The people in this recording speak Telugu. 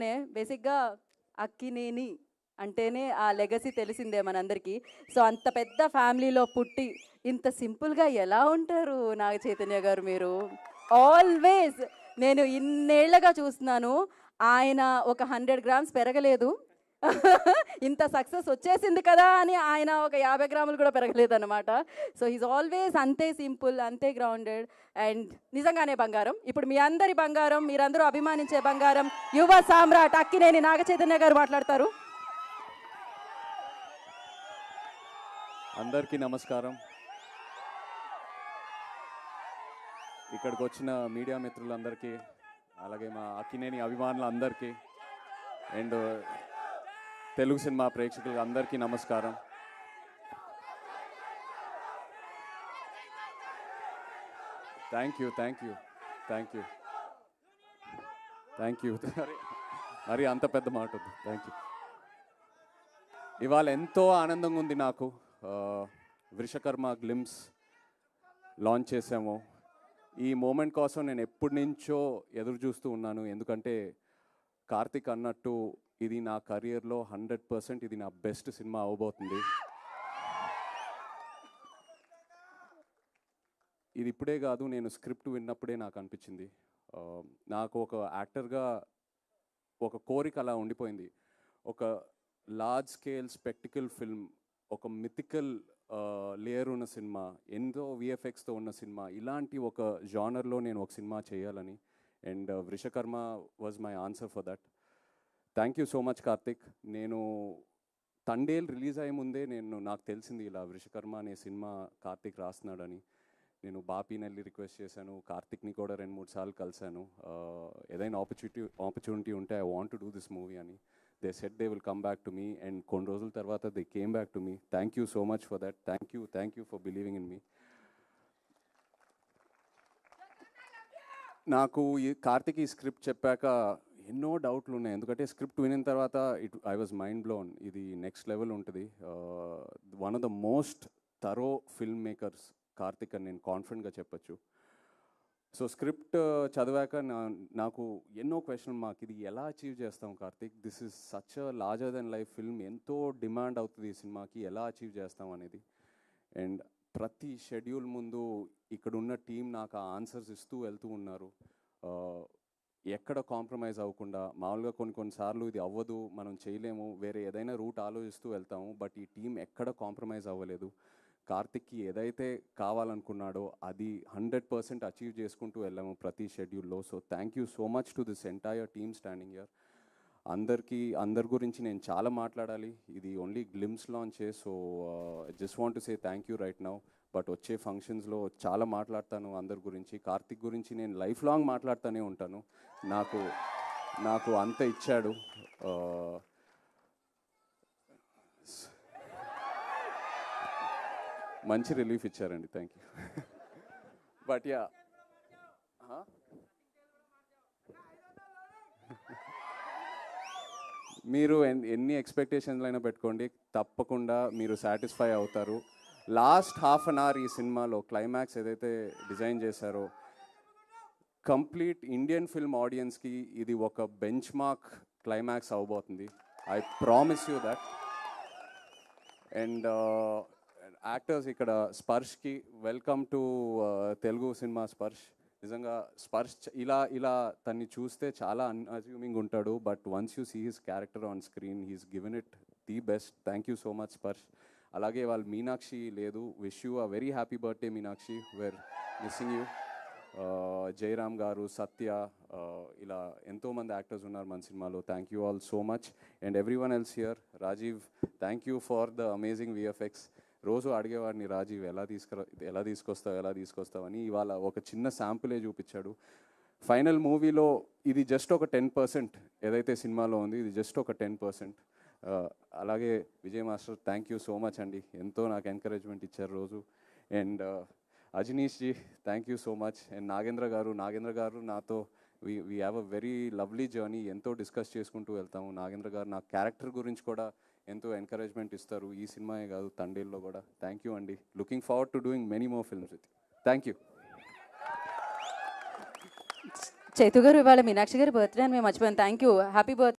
చెప్పగానే బేసిక్గా అక్కినేని అంటేనే ఆ లెగసీ తెలిసిందే మనందరికీ. సో అంత పెద్ద ఫ్యామిలీలో పుట్టి ఇంత సింపుల్గా ఎలా ఉంటారు నాగ చైతన్య గారు మీరు? ఆల్వేస్ నేను ఇన్నేళ్లగా చూస్తున్నాను, ఆయన ఒక 100 గ్రామ్స్ పెరగలేదు. ఇంత సక్సెస్ వచ్చేసింది కదా అని ఆయన ఒక 50 గ్రాములు కూడా పెరగలేదు అనమాట. సో హీస్ ఆల్వేస్ అంతే సింపుల్, అంతే గ్రౌండెడ్ అండ్ నిజంగానే బంగారం. ఇప్పుడు మీ అందరి బంగారం, మీరందరూ అభిమానించే బంగారం, యువ సామ్రాట్ అక్కినేని నాగ చైతన్య గారు మాట్లాడతారు. అందరికీ నమస్కారం. ఇక్కడికి వచ్చిన మీడియా మిత్రులందరికీ, అలాగే మా అక్కినేని అభిమానులందరికీ అండ్ తెలుగు సినిమా ప్రేక్షకులకు అందరికీ నమస్కారం. Thank you thank you thank you thank you మరి అంత పెద్ద మాట వద్దు. Thank you. ఇవాళ ఎంతో ఆనందంగా ఉంది నాకు. వృషకర్మ గ్లిమ్స్ లాంచ్ చేసాము. ఈ మూమెంట్ కోసం నేను ఎప్పటి నుంచో ఎదురు చూస్తూ ఉన్నాను. ఎందుకంటే కార్తిక్ అన్నట్టు ఇది నా కెరియర్లో 100% ఇది నా బెస్ట్ సినిమా అవబోతుంది. ఇది ఇప్పుడే కాదు, నేను స్క్రిప్ట్ విన్నప్పుడే నాకు అనిపించింది. నాకు ఒక యాక్టర్గా ఒక కోరిక అలా ఉండిపోయింది. ఒక లార్జ్ స్కేల్ స్పెక్టికల్ ఫిల్మ్, ఒక మిథికల్ లేయర్ ఉన్న సినిమా, ఎంతో విఎఫ్ఎక్స్తో ఉన్న సినిమా, ఇలాంటి ఒక జానర్లో నేను ఒక సినిమా చేయాలని. And Vrushakarma was my answer for that. Thank you so much Karthik. నేను తండేల్ రిలీజ్ అయ్యే ముందే నాకు తెలిసింది ఇలా వృషకర్మ అనే సినిమా కార్తిక్ రాస్తున్నాడని. నేను బాపీని వెళ్ళి రిక్వెస్ట్ చేశాను, కార్తిక్ని కూడా 2-3 సార్లు కలిశాను. ఏదైనా ఆపర్చునిటీ ఉంటే I want to do this movie అని. They said they will come back to me and కొన్ని రోజుల తర్వాత they came back to me. Thank you so much for that. Thank you for believing in me. నాకు ఈ కార్తిక్ ఈ స్క్రిప్ట్ చెప్పాక ఎన్నో డౌట్లు ఉన్నాయి. ఎందుకంటే స్క్రిప్ట్ వినిన తర్వాత ఐ వాజ్ మైండ్ బ్లోన్. ఇది నెక్స్ట్ లెవెల్ ఉంటుంది. One of the most thorough film makers Karthik అని నేను కాన్ఫిడెంట్గా చెప్పచ్చు. సో స్క్రిప్ట్ చదివాక నాకు ఎన్నో క్వశ్చన్ మార్క్. ఇది ఎలా అచీవ్ చేస్తాం Karthik? This is such a larger than life film. ఎంతో డిమాండ్ అవుతుంది ఈ సినిమాకి, ఎలా అచీవ్ చేస్తాం అనేది. అండ్ ప్రతి షెడ్యూల్ ముందు ఇక్కడున్న టీం నాకు ఆ ఆన్సర్స్ ఇస్తూ వెళ్తూ ఉన్నారు. ఎక్కడ కాంప్రమైజ్ అవ్వకుండా. మామూలుగా కొన్నిసార్లు ఇది అవ్వదు, మనం చేయలేము, వేరే ఏదైనా రూట్ ఆలోచిస్తూ వెళ్తాము. బట్ ఈ టీం ఎక్కడ కాంప్రమైజ్ అవ్వలేదు. కార్తిక్కి ఏదైతే కావాలనుకున్నాడో అది 100% అచీవ్ చేసుకుంటూ వెళ్ళాము ప్రతి షెడ్యూల్లో. So thank you so much to this entire team standing here. అందరి గురించి నేను చాలా మాట్లాడాలి. ఇది ఓన్లీ గ్లిమ్స్ లాంచే. So just want to say thank you right now. But వచ్చే ఫంక్షన్స్లో చాలా మాట్లాడతాను అందరి గురించి. కార్తిక్ గురించి నేను లైఫ్ లాంగ్ మాట్లాడుతూనే ఉంటాను. నాకు అంత ఇచ్చాడు. మంచి రిలీఫ్ ఇచ్చారండి. Thank you. బట్ యా, మీరు ఎన్ని ఎక్స్పెక్టేషన్లు అయినా పెట్టుకోండి, తప్పకుండా మీరు సాటిస్ఫై అవుతారు. లాస్ట్ హాఫ్ అన్ అవర్ ఈ సినిమాలో క్లైమాక్స్ ఏదైతే డిజైన్ చేశారో, కంప్లీట్ ఇండియన్ ఫిల్మ్ ఆడియన్స్కి ఇది ఒక బెంచ్ మార్క్ క్లైమాక్స్ అవబోతుంది. I promise you that. And actors ఇక్కడ స్పర్శ్కి వెల్కమ్ టు తెలుగు సినిమా. నిజంగా స్పర్శ్ ఇలా తన్ని చూస్తే చాలా అన్అజ్యూమింగ్ ఉంటాడు. But once you see his character on screen, he's given it the best. Thank you so much Sparsh. అలాగే వాళ్ళు మీనాక్షి లేదు. Wish you a very happy birthday Meenakshi. We're missing you. Jayaram garu, Satya, ఇలా ఎంతోమంది యాక్టర్స్ ఉన్నారు మన సినిమాలో. Thank you all so much. And everyone else here. Rajiv, thank you for the amazing VFX. రోజు అడిగేవాడిని, రాజీవ్ ఎలా తీసుకొస్తావు అని. ఇవాళ ఒక చిన్న శాంపులే చూపించాడు. ఫైనల్ మూవీలో ఇది జస్ట్ ఒక 10%. ఏదైతే సినిమాలో ఉంది ఇది జస్ట్ ఒక 10%. అలాగే Vijay master, thank you so much అండి. ఎంతో నాకు ఎంకరేజ్మెంట్ ఇచ్చారు రోజు. And Ajaneesh ji, thank you so much. And Nagendra గారు నాతో we have a very lovely journey. ఎంతో డిస్కస్ చేసుకుంటూ వెళ్తాము. నాగేంద్ర గారు నా క్యారెక్టర్ గురించి కూడా ఎంతో ఎంకరేజ్మెంట్ ఇస్తారు. ఈ సినిమాయే కాదు, తండేల్లో కూడా. థ్యాంక్ యూ అండి. Looking forward to doing many more films with you. Thank you. Chaitu గారు, ఇవాళ మీనాక్షి గారి బర్త్డే అని మేము మర్చిపోయాం. Thank you. Happy birthday.